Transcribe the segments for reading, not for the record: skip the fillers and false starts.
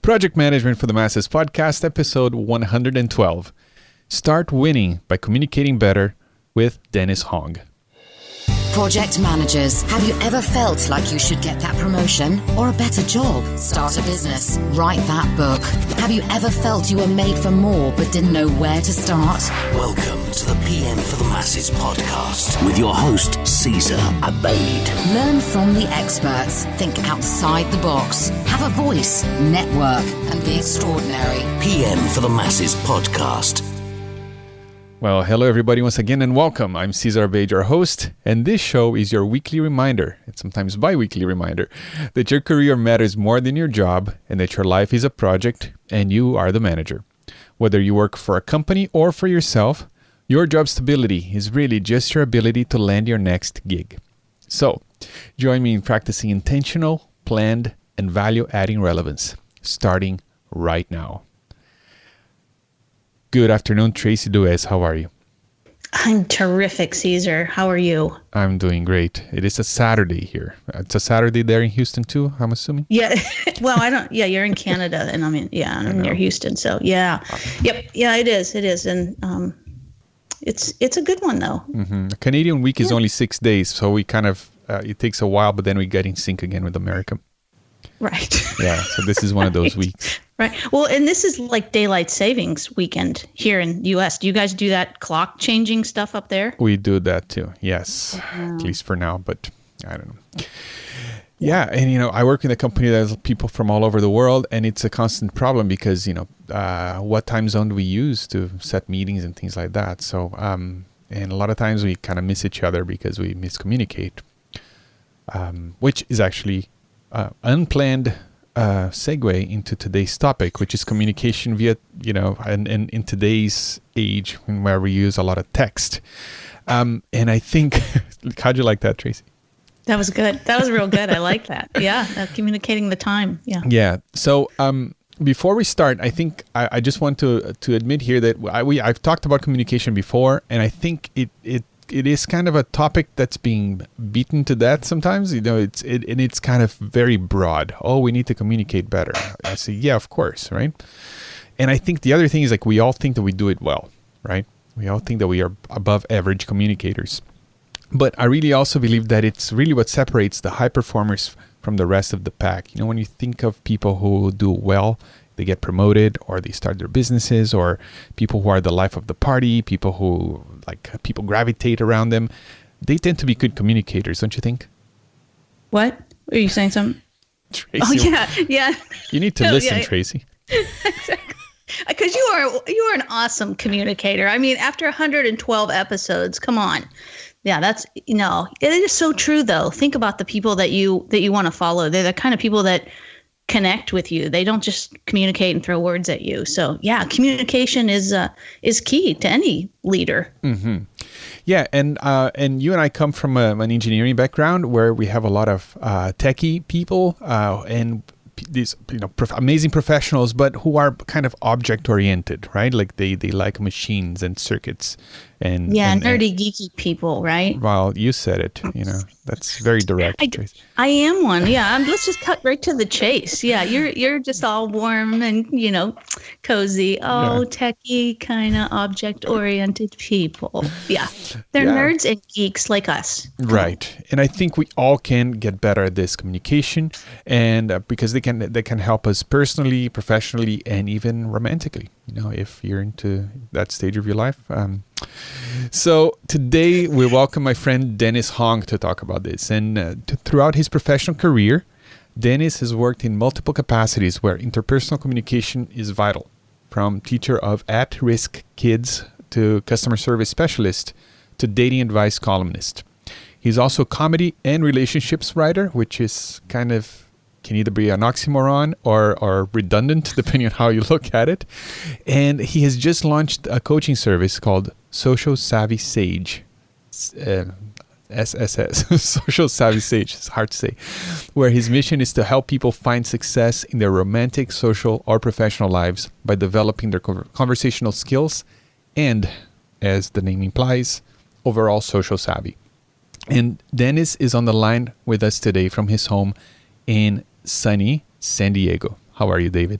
Project Management for the Masses podcast, episode 112. Start winning by communicating better with Dennis Hong. Project managers, have you ever felt like you should get that promotion or a better job? Start a business, write that book. Have you ever felt you were made for more but didn't know where to start? Welcome to the PM for the Masses podcast with your host, Cesar Traci. Learn from the experts, think outside the box, have a voice, network, and be extraordinary. PM for the Masses podcast. Well, hello everybody once again and welcome. I'm Cesar Traci, your host, and this show is your weekly reminder, and sometimes bi-weekly reminder, that your career matters more than your job and that your life is a project and you are the manager. Whether you work for a company or for yourself, your job stability is really just your ability to land your next gig. So, join me in practicing intentional, planned, and value-adding relevance, starting right now. Good afternoon, Tracy Duez. How are you? I'm terrific, Cesar. How are you? I'm doing great. It is a Saturday here. It's a Saturday there in Houston too, I'm assuming? Yeah. Well, I don't. Yeah, you're in Canada, and I'm near Houston. So yeah. Yep. Yeah, it is. It is, and it's a good one though. Mm-hmm. Canadian week is only 6 days, so we kind of it takes a while, but then we get in sync again with America. Right. Yeah. So this is one of those weeks. Right. Well, and this is like daylight savings weekend here in the U.S. Do you guys do that clock changing stuff up there? We do that too. Yes. At least for now, but I don't know. Yeah. And, I work in a company that has people from all over the world, and it's a constant problem because, what time zone do we use to set meetings and things like that? So, and a lot of times we kind of miss each other because we miscommunicate, which is actually unplanned segue into today's topic, which is communication via, and in today's age where we use a lot of text. And I think, how'd you like that, Tracy? That was good. That was real good. I like that. Yeah. Communicating the time. Yeah. Yeah. So, before we start, I think I just want to admit here that I've talked about communication before, and I think it is kind of a topic that's being beaten to death sometimes. It's kind of very broad. Oh, we need to communicate better. I say, yeah, of course, right? And I think the other thing is like we all think that we do it well, right? We all think that we are above average communicators. But I really also believe that it's really what separates the high performers from the rest of the pack. When you think of people who do well, they get promoted or they start their businesses, or people who are the life of the party, people who people gravitate around them. They tend to be good communicators, don't you think? What? Are you saying something? Tracy, oh, yeah. You need to listen, Tracy. Exactly. Because you are an awesome communicator. I mean, after 112 episodes, come on. Yeah, that's, it is so true though. Think about the people that you want to follow. They're the kind of people that connect with you. They don't just communicate and throw words at you. So yeah, communication is key to any leader. Mm-hmm. Yeah, and you and I come from an engineering background where we have a lot of techie people and these amazing professionals, but who are kind of object oriented, right? Like they like machines and circuits and nerdy geeky people, right? Well, you said it. That's very direct. I am one. Yeah, let's just cut right to the chase. Yeah, you're just all warm and cozy. Oh, yeah. Techie kind of object oriented people. Yeah, they're nerds and geeks like us. Right, and I think we all can get better at this communication, and because they can help us personally, professionally, and even romantically. If you're into that stage of your life. So today we welcome my friend Dennis Hong to talk about this. And throughout his professional career, Dennis has worked in multiple capacities where interpersonal communication is vital, from teacher of at-risk kids to customer service specialist to dating advice columnist. He's also a comedy and relationships writer, which is can either be an oxymoron or redundant, depending on how you look at it. And he has just launched a coaching service called Social Savvy Sage. SSS, Social Savvy Sage, it's hard to say, where his mission is to help people find success in their romantic, social, or professional lives by developing their conversational skills and, as the name implies, overall social savvy. And Dennis is on the line with us today from his home in sunny San Diego. How are you, David?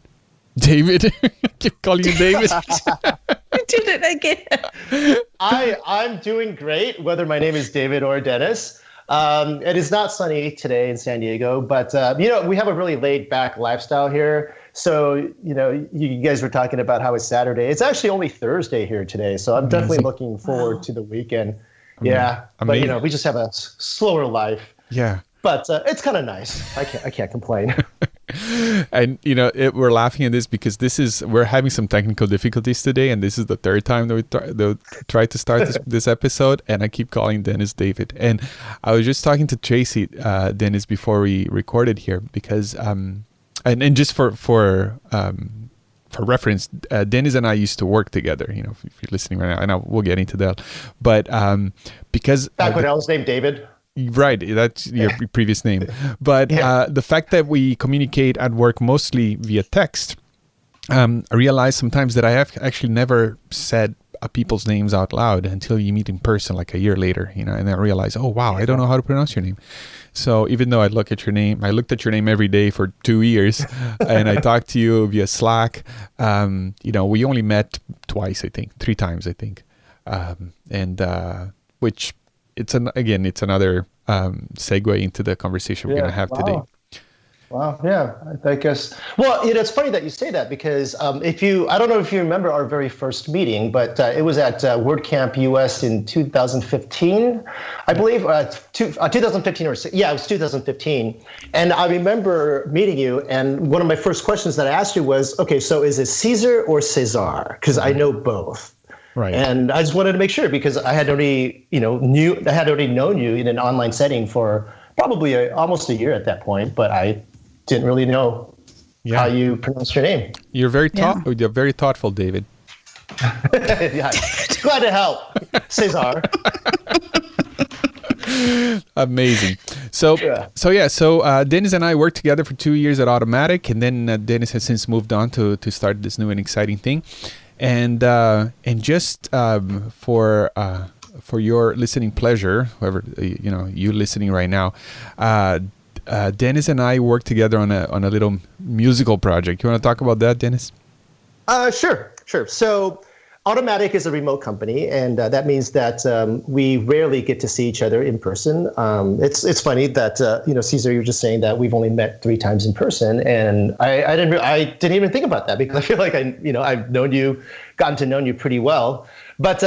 David. I keep calling you David. I did it again. I'm doing great, whether my name is David or Dennis. It is not sunny today in San Diego, but we have a really laid back lifestyle here. So, you guys were talking about how it's Saturday. It's actually only Thursday here today. So I'm definitely looking forward to the weekend. Yeah. But, we just have a slower life. Yeah. But it's kind of nice. I can't complain. And we're laughing at this because we're having some technical difficulties today, and this is the third time that we try to start this episode, and I keep calling Dennis David. And I was just talking to Tracy, Dennis, before we recorded here, because and just for reference, Dennis and I used to work together. If you're listening right now, and we'll get into that, but because back when I was named David. Right, that's your previous name. But the fact that we communicate at work mostly via text, I realize sometimes that I have actually never said people's names out loud until you meet in person, like a year later, and I realize, oh, wow, I don't know how to pronounce your name. So even though I looked at your name every day for 2 years, and I talked to you via Slack, we only met twice, I think, 3 times, I think. Which... It's another segue into the conversation we're going to have today. Wow. Yeah, I guess. Well, it's funny that you say that because I don't know if you remember our very first meeting, but it was at WordCamp US in 2015, I believe, 2015 it was 2015. And I remember meeting you, and one of my first questions that I asked you was, okay, so is it Cesar or Cesar? Because I know both. Right. And I just wanted to make sure because I had already, known you in an online setting for probably almost a year at that point, but I didn't really know how you pronounce your name. You're very You're very thoughtful, David. Yeah, glad to help, Cesar. Amazing. So Dennis and I worked together for 2 years at Automatic, and then Dennis has since moved on to start this new and exciting thing. And just for your listening pleasure, whoever you listening right now, Dennis and I worked together on a little musical project. You want to talk about that, Dennis? Sure. So Automatic is a remote company, and that means that we rarely get to see each other in person. It's funny that Cesar, you were just saying that we've only met 3 times in person, and I didn't even think about that because I feel like I've gotten to know you pretty well. But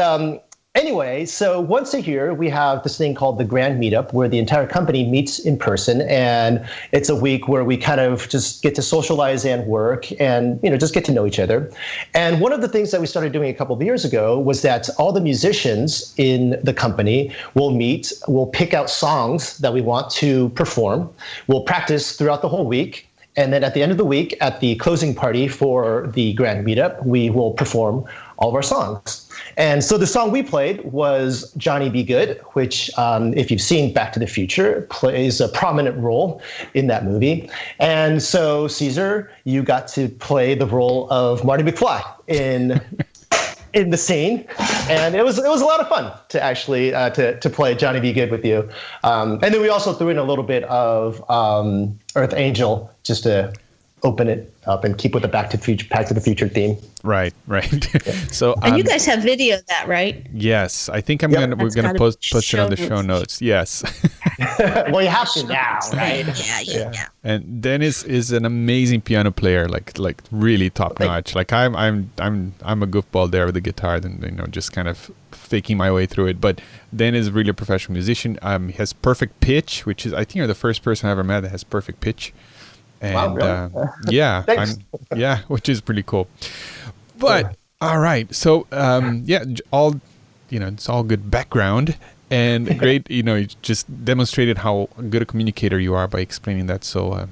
anyway, so once a year we have this thing called the Grand Meetup, where the entire company meets in person, and it's a week where we kind of just get to socialize and work, and just get to know each other. And one of the things that we started doing a couple of years ago was that all the musicians in the company will meet. We'll pick out songs that we want to perform. We'll practice throughout the whole week. And then at the end of the week, at the closing party for the Grand Meetup, we will perform all of our songs. And so the song we played was Johnny Be Good, which, if you've seen Back to the Future, plays a prominent role in that movie. And so, Cesar, you got to play the role of Marty McFly in the scene, and it was a lot of fun to actually to play Johnny Be Good with you. And then we also threw in a little bit of Earth Angel just to open it up and keep with the Back to the Future theme. Right. So and you guys have video of that, right? Yes, I think we're gonna post it on the show notes. Yes. Well, you have to now, right? Yeah. And Dennis is an amazing piano player, like really top notch. Like I'm a goofball there with the guitar, and just kind of faking my way through it. But Dennis is really a professional musician. He has perfect pitch, which is, I think, you're the first person I ever met that has perfect pitch. And wow, really? Which is pretty cool. But all right, so it's all good background and great. You just demonstrated how good a communicator you are by explaining that so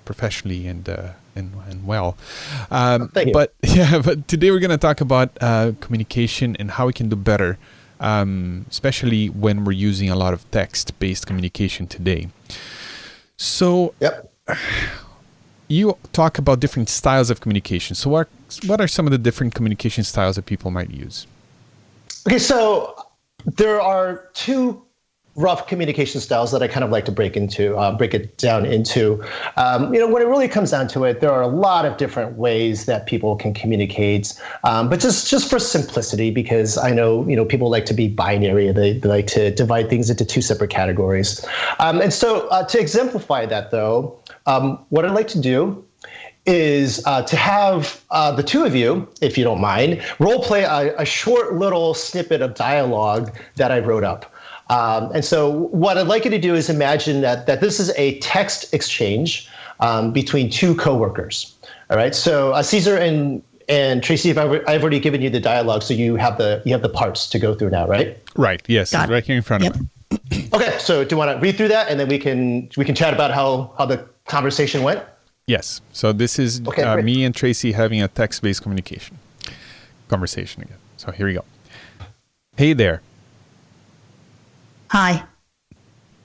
professionally and well. Thank you. But today we're gonna talk about communication and how we can do better, especially when we're using a lot of text-based communication today. So. Yep. You talk about different styles of communication. So what are some of the different communication styles that people might use? Okay, so there are 2 rough communication styles that I kind of like to break it down into. When it really comes down to it, there are a lot of different ways that people can communicate. But just for simplicity, because I know, people like to be binary, they like to divide things into two separate categories. And so to exemplify that, though, what I'd like to do is to have the two of you, if you don't mind, role play a short little snippet of dialogue that I wrote up. And so what I'd like you to do is imagine that this is a text exchange between two coworkers. All right. So Cesar and Traci, I've already given you the dialogue, so you have the parts to go through now, right? Right. Yes. It's right here in front of me. Okay. So do you want to read through that, and then we can chat about how the conversation went? Yes. So this is me and Traci having a text-based conversation again. So here we go. Hey there. Hi.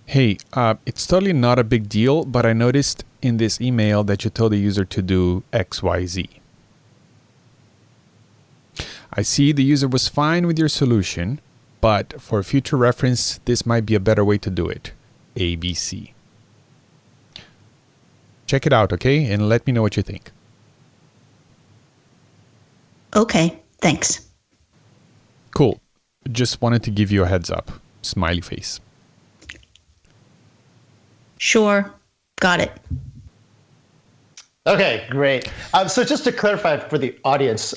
Hey, it's totally not a big deal, but I noticed in this email that you told the user to do XYZ. I see the user was fine with your solution, but for future reference, this might be a better way to do it. ABC. Check it out, okay? And let me know what you think. Okay, thanks. Cool. Just wanted to give you a heads up. Smiley face. Sure. Got it. Okay, great. So just to clarify for the audience,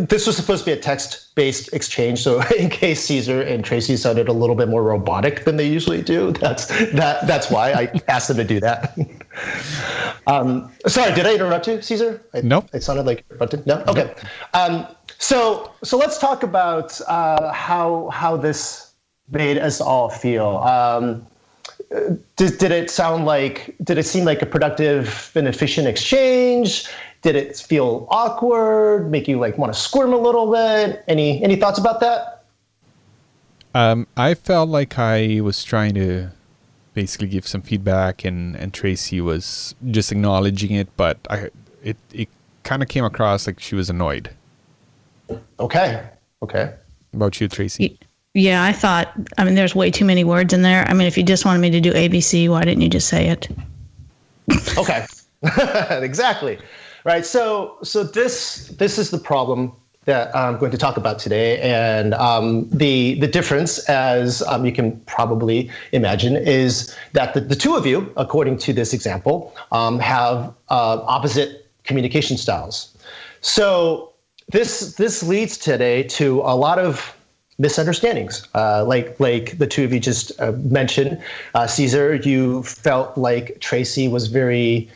this was supposed to be a text-based exchange. So in case Cesar and Traci sounded a little bit more robotic than they usually do, that's why I asked them to do that. Sorry, did I interrupt you, Cesar? Nope. It sounded like you interrupted. No? Okay. So let's talk about how this made us all feel. Did it seem like a productive and efficient exchange? Did it feel awkward, make you want to squirm a little bit? Any thoughts about that? I felt like I was trying to basically give some feedback, and Traci was just acknowledging it, but it kind of came across like she was annoyed. Okay. What about you, Traci? Yeah, I thought, there's way too many words in there. If you just wanted me to do ABC, why didn't you just say it? Okay. Exactly. Right. So this is the problem that I'm going to talk about today. And the difference, as you can probably imagine, is that the two of you, according to this example, have opposite communication styles. So this leads today to a lot of misunderstandings, like the two of you just mentioned. Cesar, you felt like Traci was very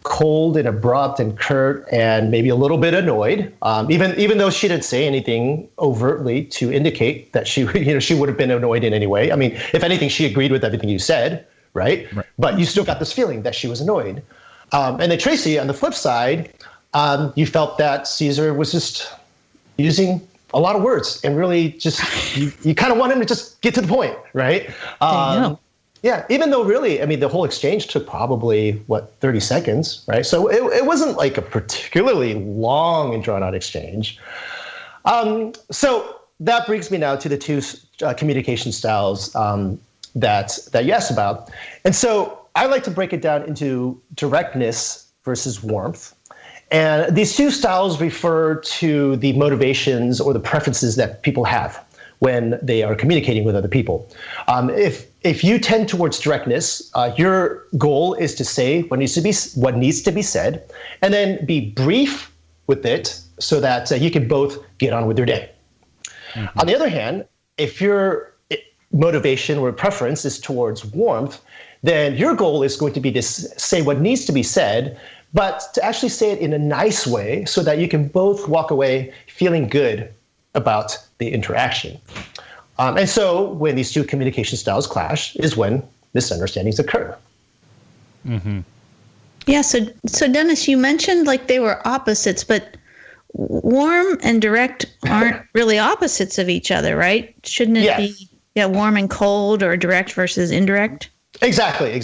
cold and abrupt and curt and maybe a little bit annoyed, even though she didn't say anything overtly to indicate that she would have been annoyed in any way. If anything, she agreed with everything you said, right? But you still got this feeling that she was annoyed. And then Traci, on the flip side, you felt that Cesar was just using a lot of words and really just you kind of want him to just get to the point, right? Yeah, even though really, the whole exchange took probably 30 seconds, right? So it wasn't like a particularly long and drawn out exchange. So that brings me now to the two communication styles that you asked about. And so I like to break it down into directness versus warmth. And these two styles refer to the motivations or the preferences that people have when they are communicating with other people. If you tend towards directness, your goal is to say what needs to be said, and then be brief with it so that you can both get on with your day. Mm-hmm. On the other hand, if your motivation or preference is towards warmth, then your goal is going to be to say what needs to be said, but to actually say it in a nice way so that you can both walk away feeling good about the interaction. And so when these two communication styles clash is when misunderstandings occur. Mm-hmm. Yeah, so Dennis, you mentioned they were opposites, but warm and direct aren't really opposites of each other, right? Shouldn't it be warm and cold, or direct versus indirect? Exactly.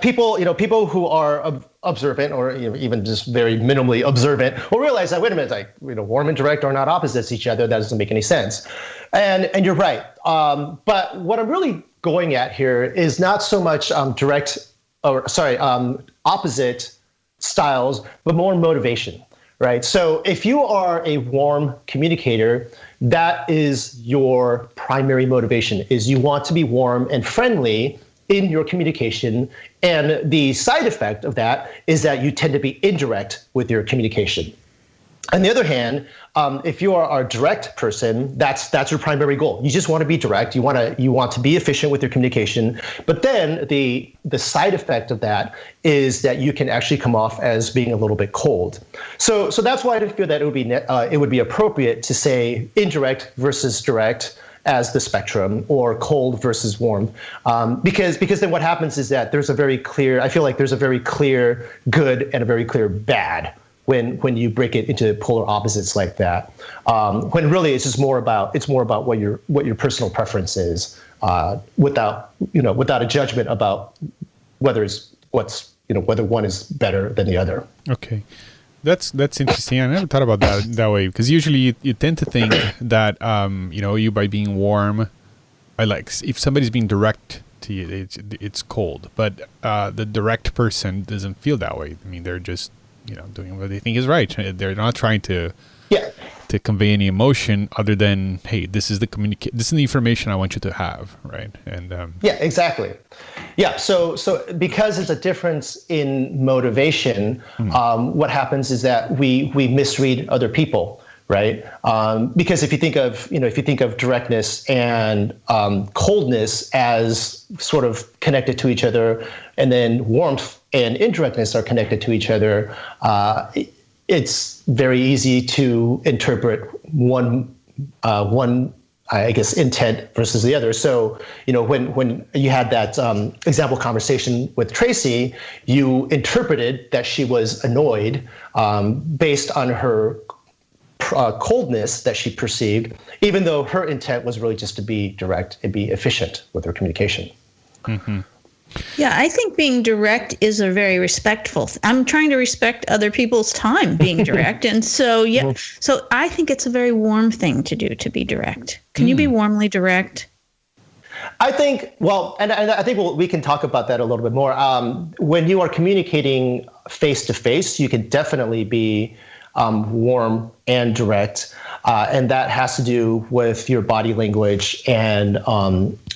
People who are observant, or even just very minimally observant, will realize that, wait a minute, like, warm and direct are not opposites to each other. That doesn't make any sense. And you're right. But what I'm really going at here is not so much opposite styles, but more motivation, right? So if you are a warm communicator, that is your primary motivation, is you want to be warm and friendly in your communication. And the side effect of that is that you tend to be indirect with your communication. On the other hand, if you are a direct person, that's your primary goal. You just want to be direct. You want to be efficient with your communication. But then the side effect of that is that you can actually come off as being a little bit cold. So that's why I feel that it would be appropriate to say indirect versus direct as the spectrum, or cold versus warm, because then what happens is that I feel like there's a very clear good and a very clear bad when you break it into polar opposites like that. When really it's just more about what your personal preference is, without a judgment about whether one is better than the other. Okay. That's interesting. I never thought about that way, because usually you tend to think that you, by being warm, if somebody's being direct to you, it's cold. But the direct person doesn't feel that way. I mean, they're just doing what they think is right. They're not trying to convey any emotion other than, hey, this is the information I want you to have, right? And exactly. Yeah. So because it's a difference in motivation, what happens is that we misread other people, right? Because if you think of directness and coldness as sort of connected to each other, and then warmth and indirectness are connected to each other, it's very easy to interpret one I guess intent versus the other. So when you had that example conversation with Tracy, you interpreted that she was annoyed based on her coldness that she perceived, even though her intent was really just to be direct and be efficient with her communication. Mm-hmm. Yeah, I think being direct is a very respectful. I'm trying to respect other people's time being direct. And so, so I think it's a very warm thing to do, to be direct. Can you be warmly direct? I think, and I think we can talk about that a little bit more. When you are communicating face to face, you can definitely be warm and direct. And that has to do with your body language and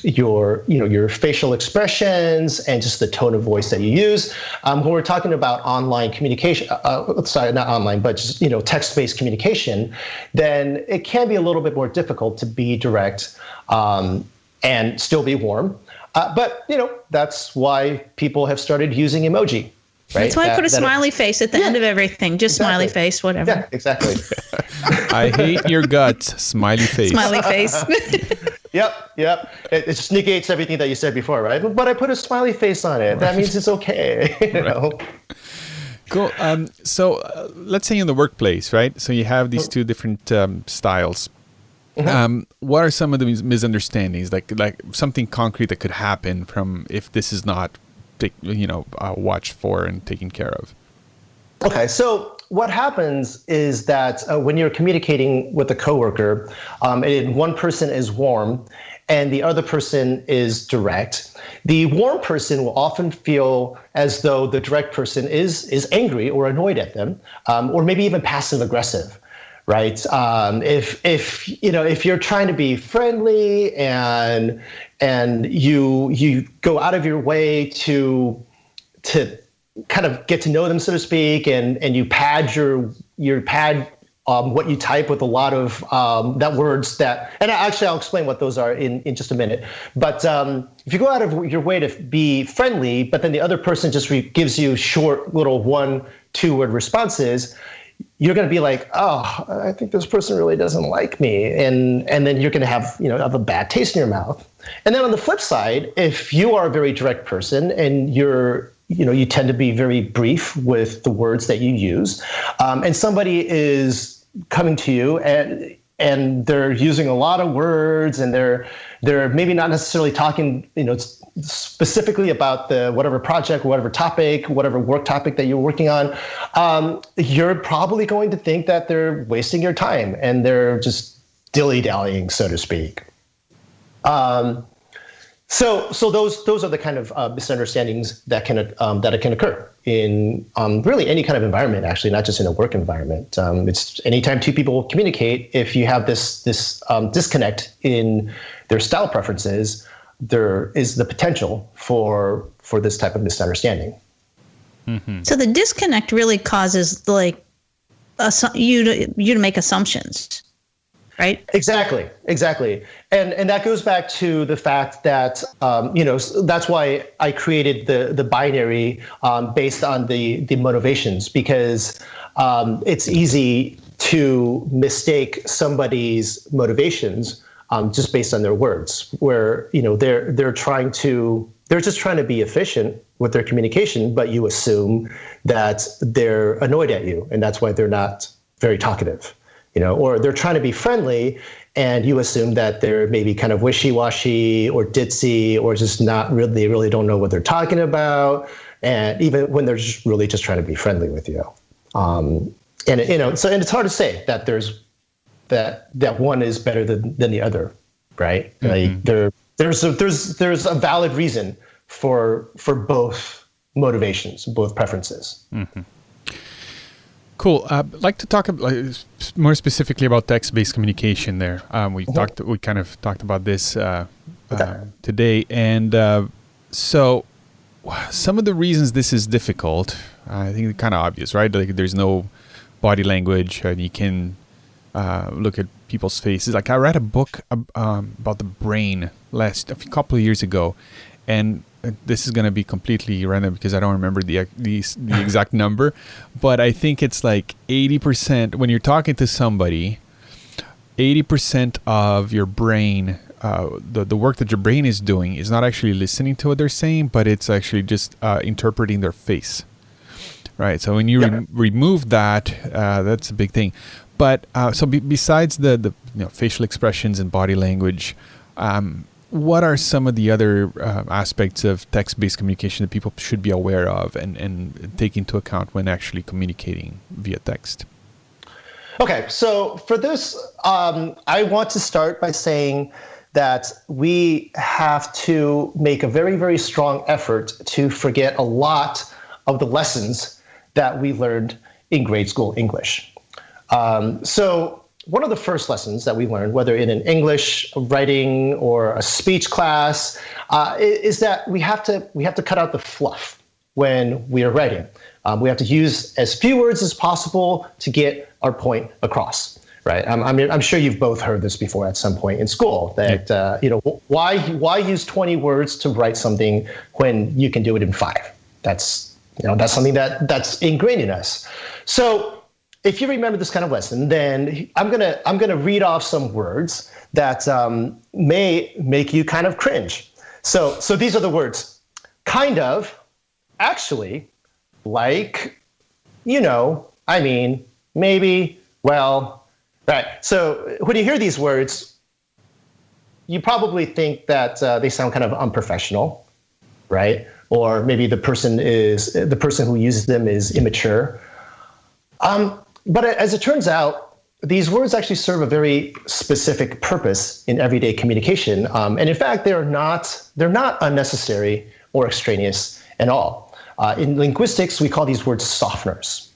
your facial expressions and just the tone of voice that you use. When we're talking about online communication, sorry, not online, but just text-based communication, then it can be a little bit more difficult to be direct and still be warm. But that's why people have started using emoji. Right? That's why I put a smiley face at the end of everything. Just smiley face, whatever. Yeah, exactly. I hate your guts, smiley face. Smiley face. Yep. It just negates everything that you said before, right? But I put a smiley face on it. That means it's okay. Cool. So let's say in the workplace, right? So you have these two different styles. Mm-hmm. What are some of the misunderstandings, like something concrete that could happen from if this is not watched for and taken care of? Okay, so what happens is that when you're communicating with a coworker, and one person is warm and the other person is direct, the warm person will often feel as though the direct person is angry or annoyed at them, or maybe even passive aggressive. Right. If you're trying to be friendly and you go out of your way to kind of get to know them, so to speak, and you pad what you type with a lot of that words that, and I'll explain what those are in just a minute. But if you go out of your way to be friendly, but then the other person just gives you short little 1-2 word responses, you're going to be like, oh, I think this person really doesn't like me. And then you're going to have a bad taste in your mouth. And then on the flip side, if you are a very direct person and you tend to be very brief with the words that you use, and somebody is coming to you and they're using a lot of words and they're maybe not necessarily talking, specifically about the whatever project, whatever topic, whatever work topic that you're working on, you're probably going to think that they're wasting your time and they're just dilly-dallying, so to speak. So those are the kind of misunderstandings that can occur in really any kind of environment, actually, not just in a work environment. It's anytime two people communicate, if you have this disconnect in their style preferences, there is the potential for this type of misunderstanding. Mm-hmm. So the disconnect really causes you to make assumptions. Right? Exactly. And that goes back to the fact that, that's why I created the binary based on the motivations, because it's easy to mistake somebody's motivations just based on their words, where, they're just trying to be efficient with their communication, but you assume that they're annoyed at you, and that's why they're not very talkative. Or they're trying to be friendly, and you assume that they're maybe kind of wishy-washy or ditzy, or just not really, they really don't know what they're talking about, and even when they're just really just trying to be friendly with you. And it's hard to say that that one is better than the other, right? Mm-hmm. Like there's a valid reason for both motivations, both preferences. Mm-hmm. Cool. I'd like to talk more specifically about text-based communication. There, we kind of talked about this today, and so some of the reasons this is difficult, I think, it's kind of obvious, right? Like, there's no body language, and you can look at people's faces. Like, I read a book about the brain a couple of years ago, and this is going to be completely random because I don't remember the exact number, but I think it's like 80%. When you're talking to somebody, 80% of your brain, the work that your brain is doing, is not actually listening to what they're saying, but it's actually just interpreting their face, right? So when you remove that, that's a big thing. But besides the facial expressions and body language, what are some of the other aspects of text-based communication that people should be aware of and take into account when actually communicating via text? Okay, so for this, I want to start by saying that we have to make a very, very strong effort to forget a lot of the lessons that we learned in grade school English. So one of the first lessons that we learned, whether in an English writing or a speech class, is that we have to cut out the fluff when we are writing. We have to use as few words as possible to get our point across. Right? I'm sure you've both heard this before at some point in school. That why use 20 words to write something when you can do it in 5? That's something that's ingrained in us. So if you remember this kind of lesson, then I'm gonna read off some words that may make you kind of cringe. So these are the words: kind of, actually, like, I mean, maybe, well, right. So when you hear these words, you probably think that they sound kind of unprofessional, right? Or maybe the person who uses them is immature. But as it turns out, these words actually serve a very specific purpose in everyday communication. And in fact, they're not unnecessary or extraneous at all. In linguistics, we call these words softeners.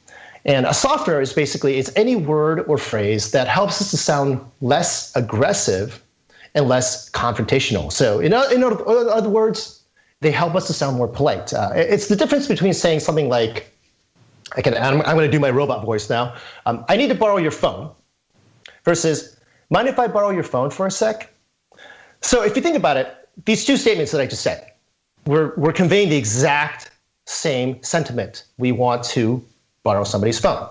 And a softener is basically, it's any word or phrase that helps us to sound less aggressive and less confrontational. So in other words, they help us to sound more polite. It's the difference between saying something like, I'm going to do my robot voice now. I need to borrow your phone, versus, mind if I borrow your phone for a sec? So if you think about it, these two statements that I just said, we're conveying the exact same sentiment. We want to borrow somebody's phone.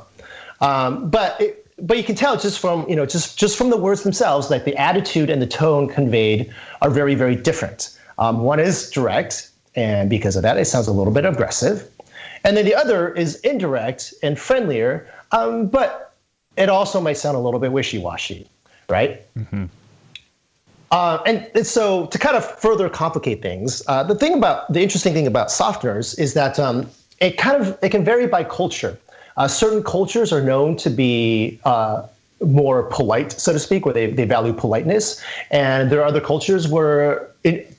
But you can tell just from the words themselves, like the attitude and the tone conveyed are very, very different. One is direct, and because of that, it sounds a little bit aggressive. And then the other is indirect and friendlier, but it also might sound a little bit wishy-washy, right? Mm-hmm. And so to kind of further complicate things, the interesting thing about softeners is that it can vary by culture. Certain cultures are known to be more polite, so to speak, where they value politeness, and there are other cultures where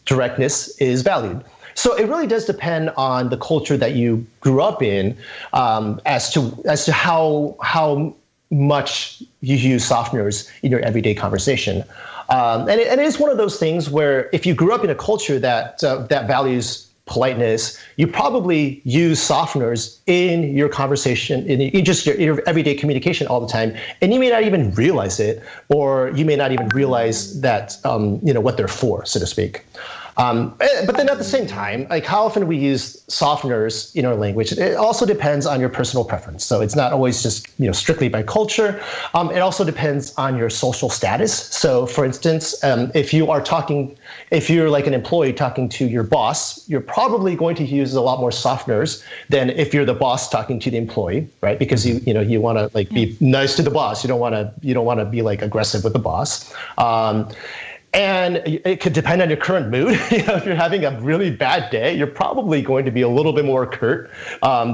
directness is valued. So it really does depend on the culture that you grew up in, as to how much you use softeners in your everyday conversation. And it is one of those things where if you grew up in a culture that values politeness, you probably use softeners in your conversation, in just your everyday communication all the time, and you may not even realize it, or you may not even realize that what they're for, so to speak. But then at the same time, like how often we use softeners in our language, it also depends on your personal preference. So it's not always just strictly by culture. It also depends on your social status. So for instance, if you're like an employee talking to your boss, you're probably going to use a lot more softeners than if you're the boss talking to the employee, right? Because you want to like be nice to the boss. You don't want to be like aggressive with the boss. And it could depend on your current mood. If you're having a really bad day, you're probably going to be a little bit more curt,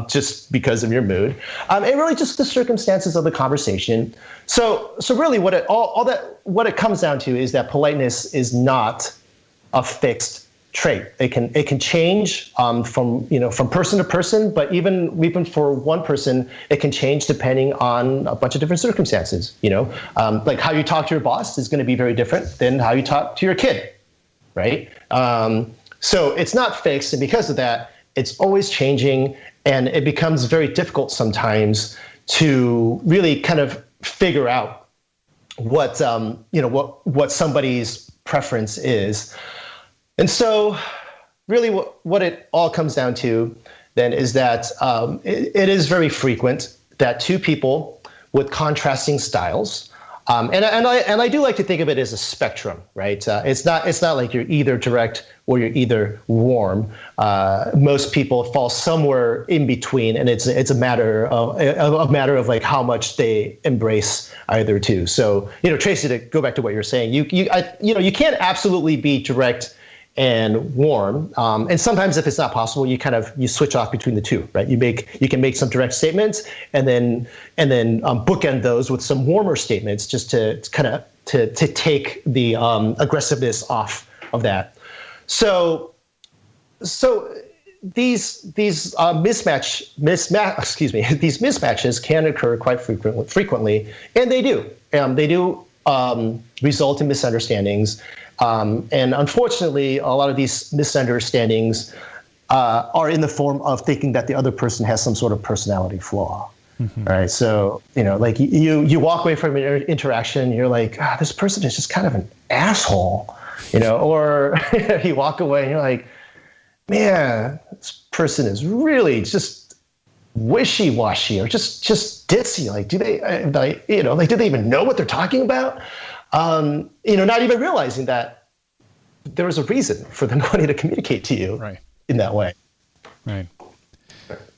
just because of your mood. And really just the circumstances of the conversation. So really what it comes down to is that politeness is not a fixed trait. It can change from person to person, but even for one person, it can change depending on a bunch of different circumstances. Like how you talk to your boss is going to be very different than how you talk to your kid, right? So it's not fixed, and because of that, it's always changing, and it becomes very difficult sometimes to really kind of figure out what somebody's preference is. And so really what it all comes down to then is that it is very frequent that two people with contrasting styles, and I do like to think of it as a spectrum, right? It's not like you're either direct or you're either warm. Most people fall somewhere in between, and it's a matter of like how much they embrace either two. So Tracy, to go back to what you're saying, you can't absolutely be direct and warm, and sometimes if it's not possible, you switch off between the two, right? You can make some direct statements and then bookend those with some warmer statements, just to take the aggressiveness off of that. So these mismatches can occur quite frequently, and they do result in misunderstandings. And unfortunately, a lot of these misunderstandings are in the form of thinking that the other person has some sort of personality flaw. Mm-hmm. Right. So, like you walk away from an interaction, you're like, this person is just kind of an asshole, or you walk away and you're like, man, this person is really just wishy-washy or just ditzy. Like, do they even know what they're talking about? Not even realizing that there was a reason for them wanting to communicate to you in that way. Right.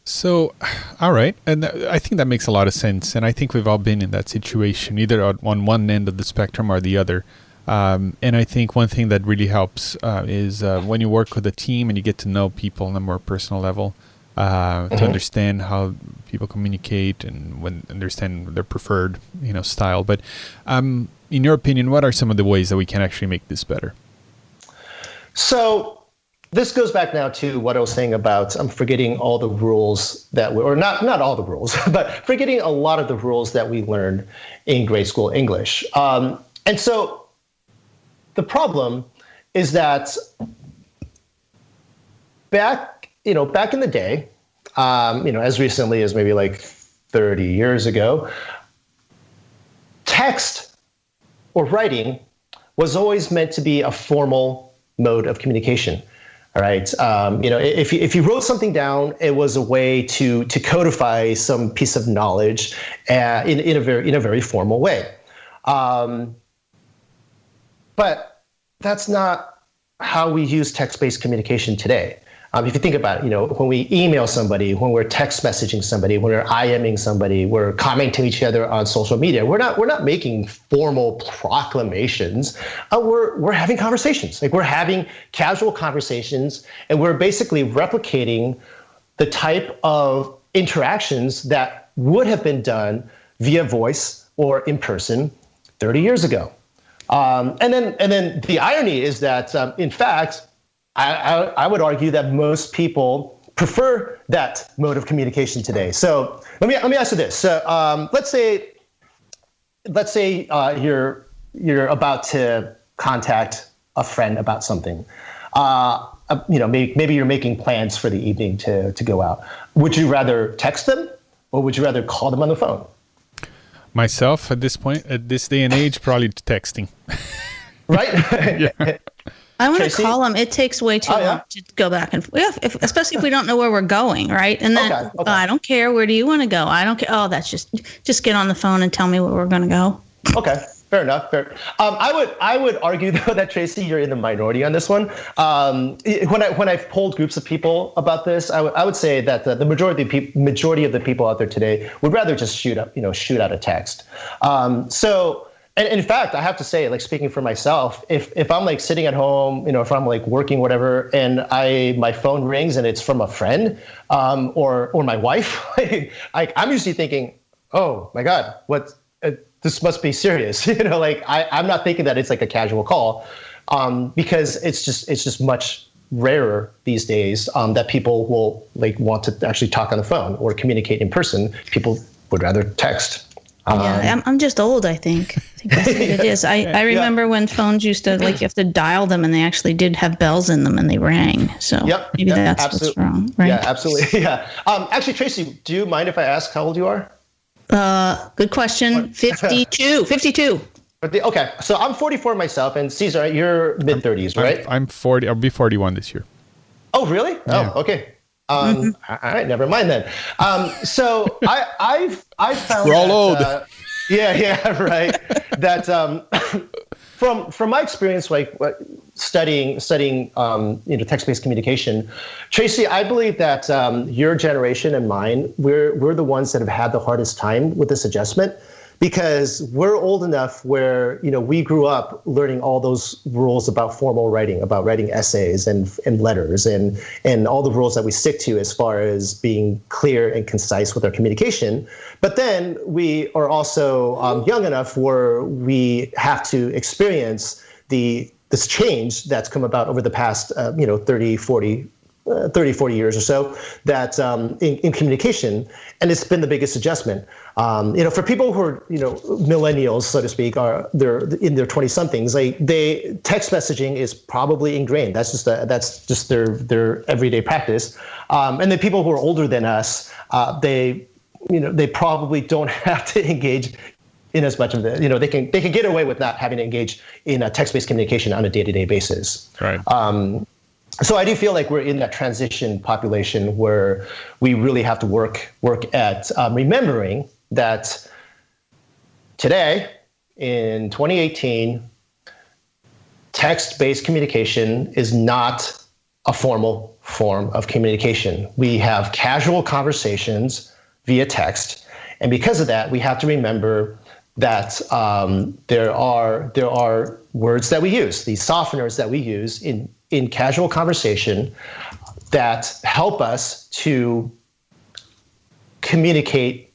So, all right. And I think that makes a lot of sense. And I think we've all been in that situation, either on one end of the spectrum or the other. And I think one thing that really helps is when you work with a team and you get to know people on a more personal level, to understand how people communicate and understand their preferred, style. But in your opinion, what are some of the ways that we can actually make this better? So this goes back now to what I was saying about forgetting all the rules not all the rules, but forgetting a lot of the rules that we learned in grade school English. And so the problem is that back in the day, as recently as maybe like 30 years ago, text or writing was always meant to be a formal mode of communication. All right. If you wrote something down, it was a way to codify some piece of knowledge in a very formal way. But that's not how we use text-based communication today. If you think about it, when we email somebody, when we're text messaging somebody, when we're IMing somebody, we're commenting each other on social media. We're not making formal proclamations. We're having conversations. Like, we're having casual conversations, and we're basically replicating the type of interactions that would have been done via voice or in person 30 years ago. And then the irony is that, in fact, I would argue that most people prefer that mode of communication today. So let me ask you this. So let's say you're about to contact a friend about something. Maybe you're making plans for the evening to go out. Would you rather text them, or would you rather call them on the phone? Myself, at this point, at this day and age, probably texting. Right? Yeah. I want to Tracy? call them. It takes way too long to go back and forth, especially if we don't know where we're going, right? And then Okay. I don't care. Where do you want to go? I don't care. Oh, that's just get on the phone and tell me where we're going to go. Okay, fair enough. I would argue, though, that, Tracy, you're in the minority on this one. When I've polled groups of people about this, I would say that the majority of the people out there today would rather just shoot out a text. And in fact, I have to say, like, speaking for myself, if I'm like sitting at home, if I'm like working, whatever, and my phone rings and it's from a friend, or my wife, I'm usually thinking, oh my God, this must be serious. I'm not thinking that it's like a casual call, because it's just much rarer these days that people will like want to actually talk on the phone or communicate in person. People would rather text. Yeah, I'm just old, I think. That's what it is. I remember when phones used to, like, you have to dial them, and they actually did have bells in them, and they rang. So maybe that's what's wrong, right? Yeah, absolutely. Yeah. Actually, Tracy, do you mind if I ask how old you are? Good question. 52. Okay, so I'm 44 myself, and Cesar, you're mid-30s, right? I'm 40. I'll be 41 this year. Oh, really? Yeah. Oh, okay. All right, never mind then. So I've found we're all that, old. Yeah, right. That from my experience, like studying text-based communication, Tracy, I believe that your generation and mine, we're the ones that have had the hardest time with this adjustment, because we're old enough where we grew up learning all those rules about formal writing, about writing essays and letters and all the rules that we stick to as far as being clear and concise with our communication. But then we are also young enough where we have to experience this change that's come about over the past 30, 40 years or so, that in communication, and it's been the biggest adjustment. For people who are millennials, so to speak, they're in their 20-somethings. Text messaging is probably ingrained. That's just their everyday practice. And then people who are older than us, they probably don't have to engage in as much of the, they can get away with not having to engage in a text-based communication on a day-to-day basis. Right. So I do feel like we're in that transition population where we really have to work at remembering that today, in 2018, text-based communication is not a formal form of communication. We have casual conversations via text, and because of that, we have to remember that there are words that we use, these softeners that we use in casual conversation that help us to communicate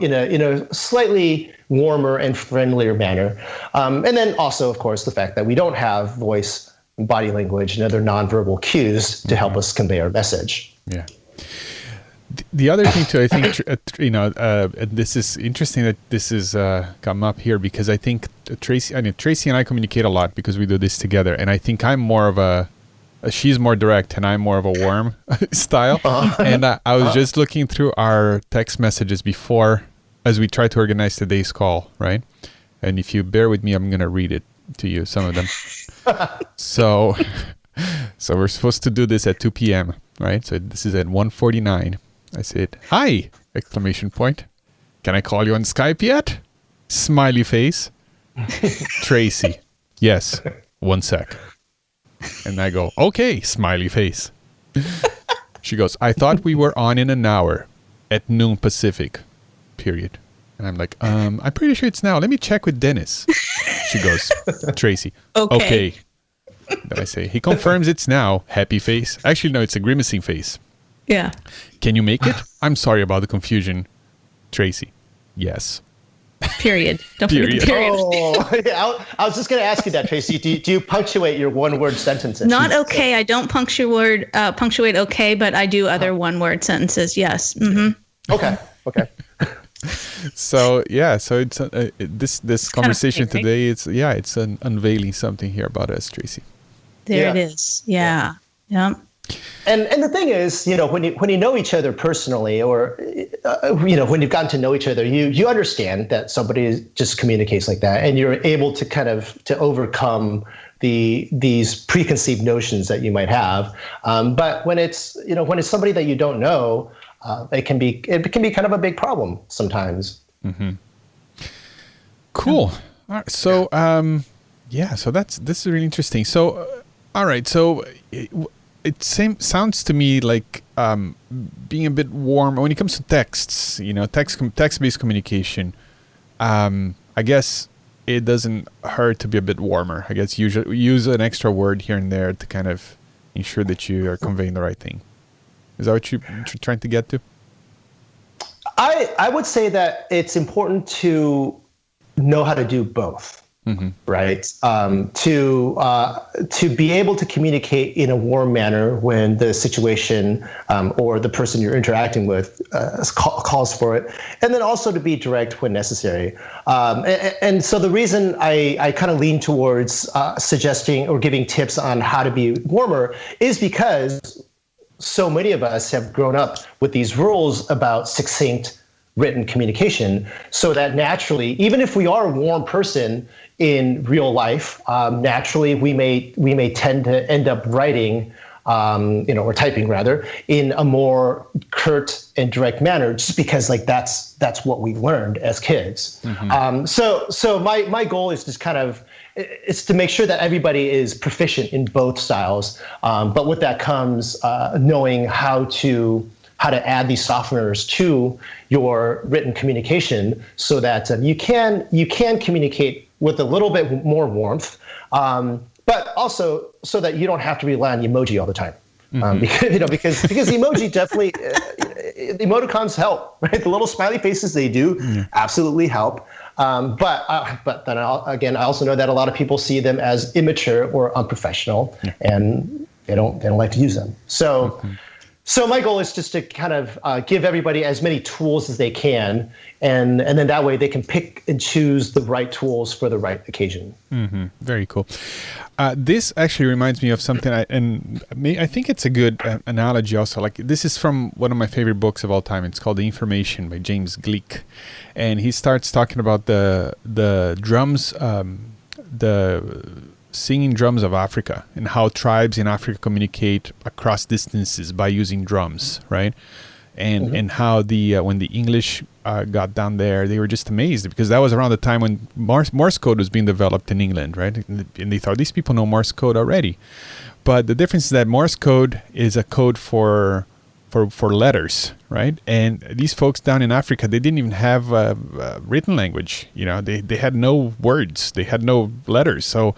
in a slightly warmer and friendlier manner. And then also, of course, the fact that we don't have voice, body language, and other nonverbal cues to help us convey our message. Yeah. The other thing too, I think, this is interesting that this has come up here, because I think Tracy and I communicate a lot because we do this together. And I think I'm more of she's more direct and I'm more of a warm style. And I was just looking through our text messages before, as we try to organize today's call, right? And if you bear with me, I'm going to read it to you, some of them. So we're supposed to do this at 2 p.m., right? So this is at 1:49. I said, "Hi!" exclamation point. "Can I call you on Skype yet?" Smiley face. Tracy. "Yes. 1 sec." And I go, "Okay," smiley face. She goes, I thought we were on in an hour at noon Pacific, period. And I'm like, I'm pretty sure it's now. Let me check with Dennis. She goes, Tracy, okay. Then I say, he confirms it's now. Happy face. Actually, no, it's a grimacing face. Yeah. Can you make it? I'm sorry about the confusion. Tracy, yes. Period. Don't forget the period. Oh, yeah, I was just going to ask you that, Tracy. Do you punctuate your one-word sentences? Not okay. I don't punctuate okay, but I do other one-word sentences. Yes. Mm-hmm. Okay. So yeah, so it's this conversation kind of funny, right? today. It's an unveiling something here about us, Tracy. There Yeah. it is. Yeah. And the thing is, when you know each other personally, or when you've gotten to know each other, you understand that somebody just communicates like that, and you're able to kind of to overcome these preconceived notions that you might have. But when it's somebody that you don't know, it can be kind of a big problem sometimes. Mm-hmm. Cool. All right. So so this is really interesting. So all right. So it sounds to me like being a bit warm when it comes to texts. Text-based communication. I guess it doesn't hurt to be a bit warmer. I guess usually use an extra word here and there to kind of ensure that you are conveying the right thing. Is that what you're trying to get to? I would say that it's important to know how to do both. Mm-hmm. Right. To be able to communicate in a warm manner when the situation or the person you're interacting with calls for it, and then also to be direct when necessary. And so the reason I kind of lean towards suggesting or giving tips on how to be warmer is because so many of us have grown up with these rules about succinct written communication, so that naturally, even if we are a warm person in real life, naturally we may tend to end up writing, or typing rather, in a more curt and direct manner, just because that's what we learned as kids. Mm-hmm. So my goal is just kind of it's to make sure that everybody is proficient in both styles, but with that comes knowing how to add these softeners to your written communication, so that you can communicate with a little bit more warmth, but also so that you don't have to rely on the emoji all the time. Mm-hmm. Because the emoji definitely, the emoticons help, right? The little smiley faces, they do absolutely help. But then I also know that a lot of people see them as immature or unprofessional, and they don't like to use them. So. Mm-hmm. So my goal is just to kind of give everybody as many tools as they can, and then that way they can pick and choose the right tools for the right occasion. Mm-hmm. Very cool. This actually reminds me of something, I think it's a good analogy also. Like, this is from one of my favorite books of all time. It's called The Information by James Gleick. And he starts talking about the drums, the singing drums of Africa, and how tribes in Africa communicate across distances by using drums, right? And how when the English got down there, they were just amazed, because that was around the time when Morse code was being developed in England, right? And they thought, these people know Morse code already. But the difference is that Morse code is a code for letters, right? And these folks down in Africa, they didn't even have a written language. They had no words, they had no letters. So,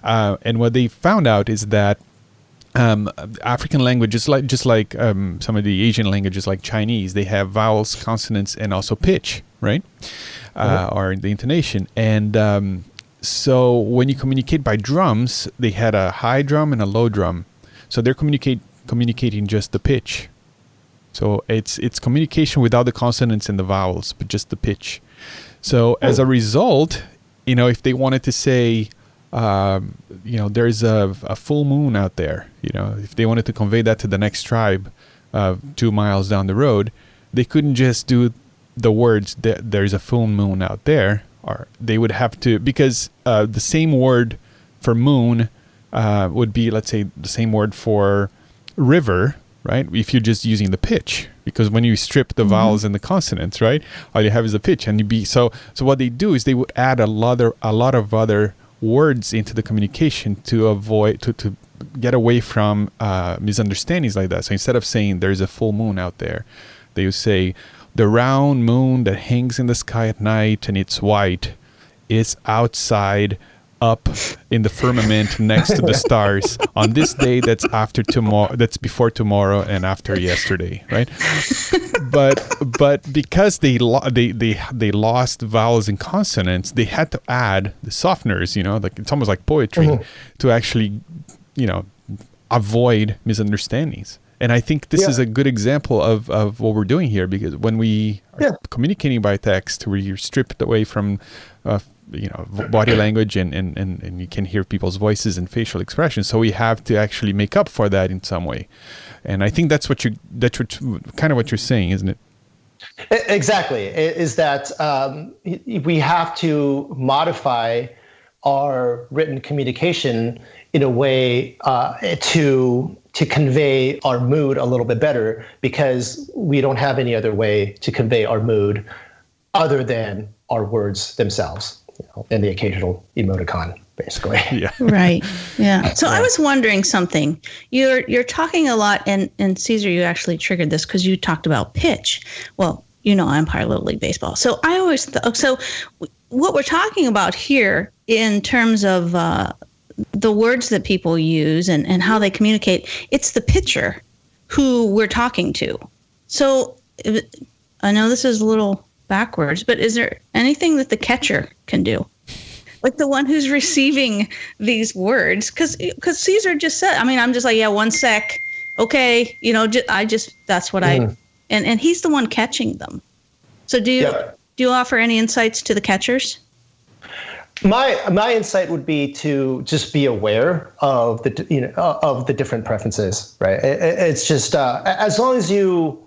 and what they found out is that African languages, just like some of the Asian languages, like Chinese, they have vowels, consonants, and also pitch, right? Or the intonation. And so when you communicate by drums, they had a high drum and a low drum. So they're communicating just the pitch. So it's communication without the consonants and the vowels, but just the pitch. So as a result, if they wanted to say, there's a full moon out there, if they wanted to convey that to the next tribe 2 miles down the road, they couldn't just do the words that there's a full moon out there, or they would have to, because the same word for moon would be, let's say, the same word for river, right? If you're just using the pitch, because when you strip the vowels and the consonants, right, all you have is the pitch, and so what they do is they would add a lot of other words into the communication to avoid to get away from misunderstandings like that. So instead of saying there's a full moon out there, they would say the round moon that hangs in the sky at night and it's white is outside up in the firmament next to the stars on this day that's after tomorrow, that's before tomorrow and after yesterday, right? but because they lost vowels and consonants, they had to add the softeners, like it's almost like poetry, to actually, avoid misunderstandings. And I think this is a good example of what we're doing here, because when we are communicating by text, we're stripped away from body language and you can hear people's voices and facial expressions. So we have to actually make up for that in some way. And I think that's kind of what you're saying, isn't it? Exactly. Is that we have to modify our written communication in a way to convey our mood a little bit better, because we don't have any other way to convey our mood other than our words themselves, and the occasional emoticon, basically. Yeah. Right. Yeah. So I was wondering something. You're talking a lot, and Cesar, you actually triggered this because you talked about pitch. Well, Empire Little League Baseball. So I always so what we're talking about here in terms of the words that people use and how they communicate, it's the pitcher who we're talking to. So I know this is a little backwards, but is there anything that the catcher can do? Like the one who's receiving these words? Because Cesar just said, I'm just like, yeah, 1 sec. Okay. That's what and he's the one catching them. So do you offer any insights to the catchers? My insight would be to just be aware of the different preferences, right? It's just as long as you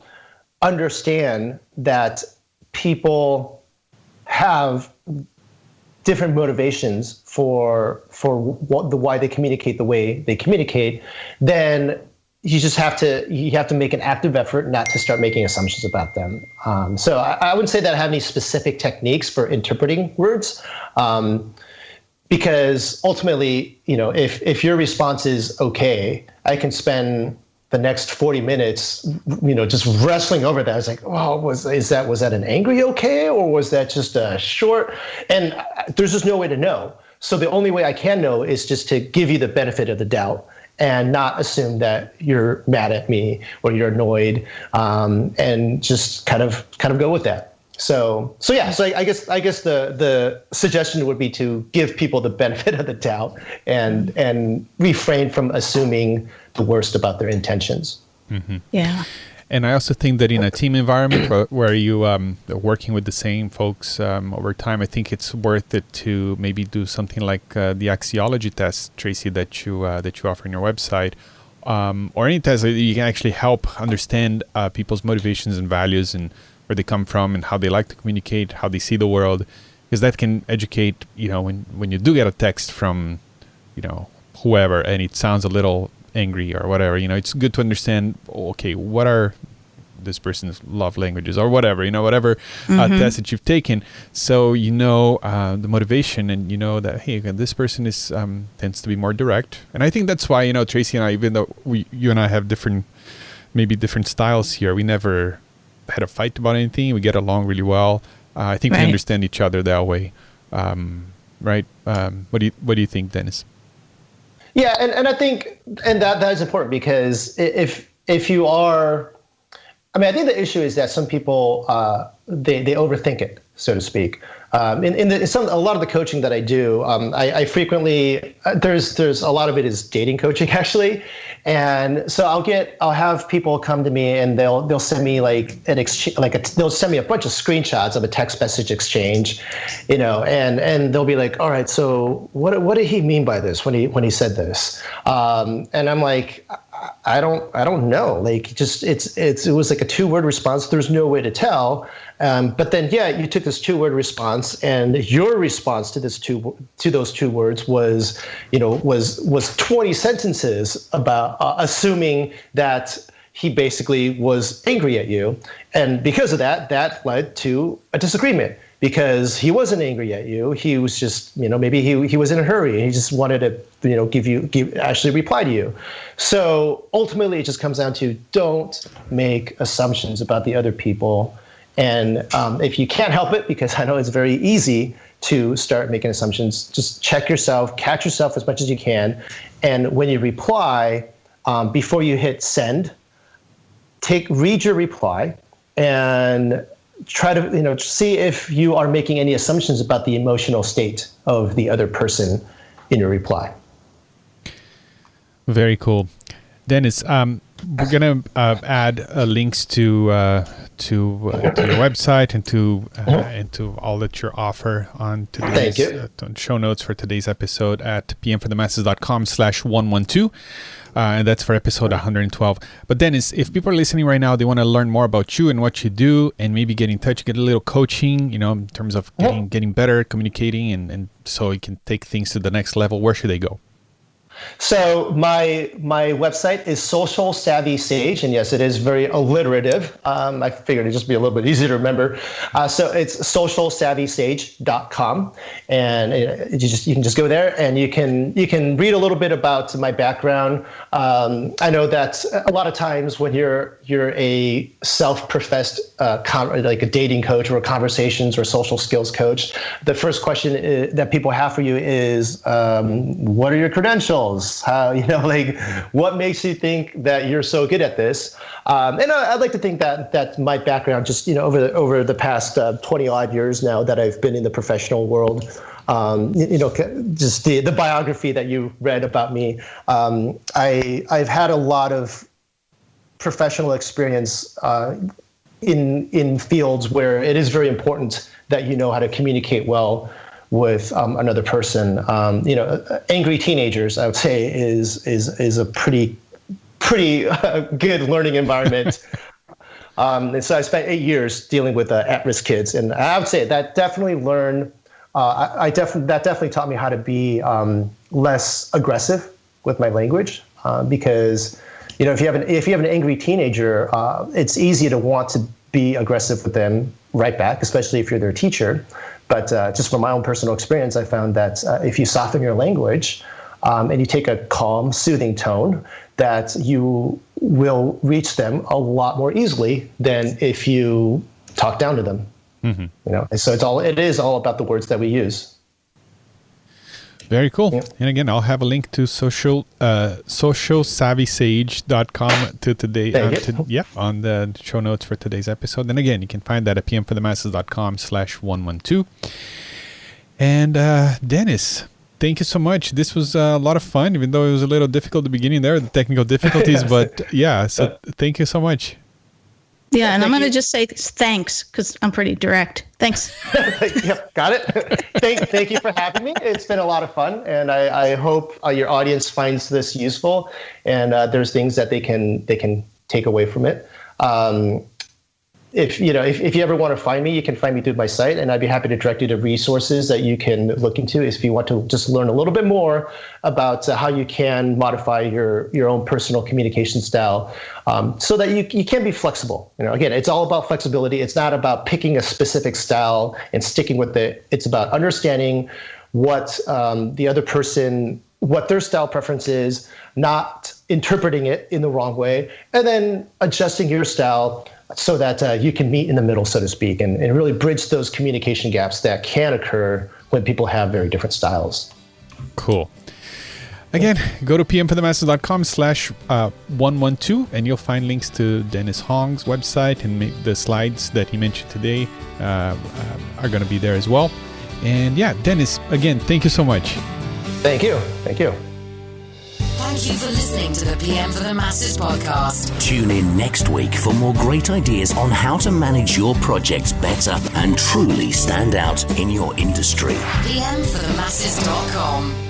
understand that people have different motivations for why they communicate the way they communicate, then you just have to make an active effort not to start making assumptions about them. So I wouldn't say that I have any specific techniques for interpreting words, because ultimately, if your response is okay, I can spend the next 40 minutes, just wrestling over that. I was like, oh, was that an angry okay, or was that just a short? And there's just no way to know. So the only way I can know is just to give you the benefit of the doubt and not assume that you're mad at me or you're annoyed, and just kind of go with that. So I guess the suggestion would be to give people the benefit of the doubt and refrain from assuming the worst about their intentions. Mm-hmm. Yeah. And I also think that in a team environment where you are working with the same folks over time, I think it's worth it to maybe do something like the axiology test, Traci, that you offer on your website, or any test that you can actually help understand people's motivations and values and where they come from and how they like to communicate, how they see the world, because that can educate, when you do get a text from, whoever, and it sounds a little angry or whatever, it's good to understand, okay, what are this person's love languages or whatever, whatever test that you've taken. So, the motivation, and that, hey, this person is tends to be more direct. And I think that's why, Traci and I, even though you and I have different styles here, we never had a fight about anything. We get along really well. I think we understand each other that way. Right? What do you think, Dennis? Yeah, and I think that is important, because if you are, I think the issue is that some people they overthink it, so to speak. A lot of the coaching that I do, I frequently there's a lot of it is dating coaching, actually, and so I'll have people come to me and they'll send me they'll send me a bunch of screenshots of a text message exchange, and they'll be like, all right, so what did he mean by this when he said this? And I'm like, I don't know. Like, just it was like a 2-word response. There's no way to tell. But then, you took this 2-word response, and your response to those 2 words was 20 sentences about assuming that he basically was angry at you. And because of that, that led to a disagreement because he wasn't angry at you. He was just, maybe he was in a hurry and he just wanted to, actually reply to you. So ultimately, it just comes down to don't make assumptions about the other people. And if you can't help it, because I know it's very easy to start making assumptions, just check yourself, catch yourself as much as you can. And when you reply, before you hit send, read your reply and try to see if you are making any assumptions about the emotional state of the other person in your reply. Very cool. Dennis, we're gonna add links to your website and to all that you offer on today's on show notes for today's episode at pmforthemasses.com/112. And that's for episode 112. But Dennis, if people are listening right now, they want to learn more about you and what you do and maybe get in touch, get a little coaching, in terms of getting better at communicating and so you can take things to the next level, where should they go? So my website is Social Savvy Sage, and yes, it is very alliterative. I figured it'd just be a little bit easier to remember. So it's socialsavvysage.com, and you can just go there and you can read a little bit about my background. I know that a lot of times when you're a self-professed like a dating coach or a conversations or social skills coach, the first question that people have for you is, what are your credentials? How, what makes you think that you're so good at this? And I'd like to think that my background, just, over the past 20 odd years now that I've been in the professional world, just the biography that you read about me, I've had a lot of professional experience in fields where it is very important that you know how to communicate well with another person. Angry teenagers, I would say, is a pretty good learning environment. And so I spent 8 years dealing with at-risk kids, and I would say that definitely that definitely taught me how to be less aggressive with my language, because if you have an angry teenager, it's easy to want to be aggressive with them right back, especially if you're their teacher. But just from my own personal experience, I found that if you soften your language and you take a calm, soothing tone, that you will reach them a lot more easily than if you talk down to them. Mm-hmm. And so it is all about the words that we use. Very cool. Yeah. And again, I'll have a link to socialsavvysage.com to today. On the show notes for today's episode. And again, you can find that at pmforthemasses.com/112. And Dennis, thank you so much. This was a lot of fun, even though it was a little difficult at the beginning there, the technical difficulties. But so thank you so much. Yeah, and I'm going to just say thanks because I'm pretty direct. Thanks. Yep, got it. Thank you for having me. It's been a lot of fun, and I hope your audience finds this useful, and there's things that they can take away from it. If you ever want to find me, you can find me through my site, and I'd be happy to direct you to resources that you can look into if you want to just learn a little bit more about how you can modify your own personal communication style, so that you can be flexible. Again, it's all about flexibility. It's not about picking a specific style and sticking with it. It's about understanding what the other person, what their style preference is, not interpreting it in the wrong way, and then adjusting your style so that you can meet in the middle, so to speak, and really bridge those communication gaps that can occur when people have very different styles. Cool. Again, go to pmforthemasses.com/112 and you'll find links to Dennis Hong's website, and the slides that he mentioned today are going to be there as well. And yeah, Dennis, again, thank you so much. Thank you. Thank you. Thank you for listening to the PM for the Masses podcast. Tune in next week for more great ideas on how to manage your projects better and truly stand out in your industry. pmforthemasses.com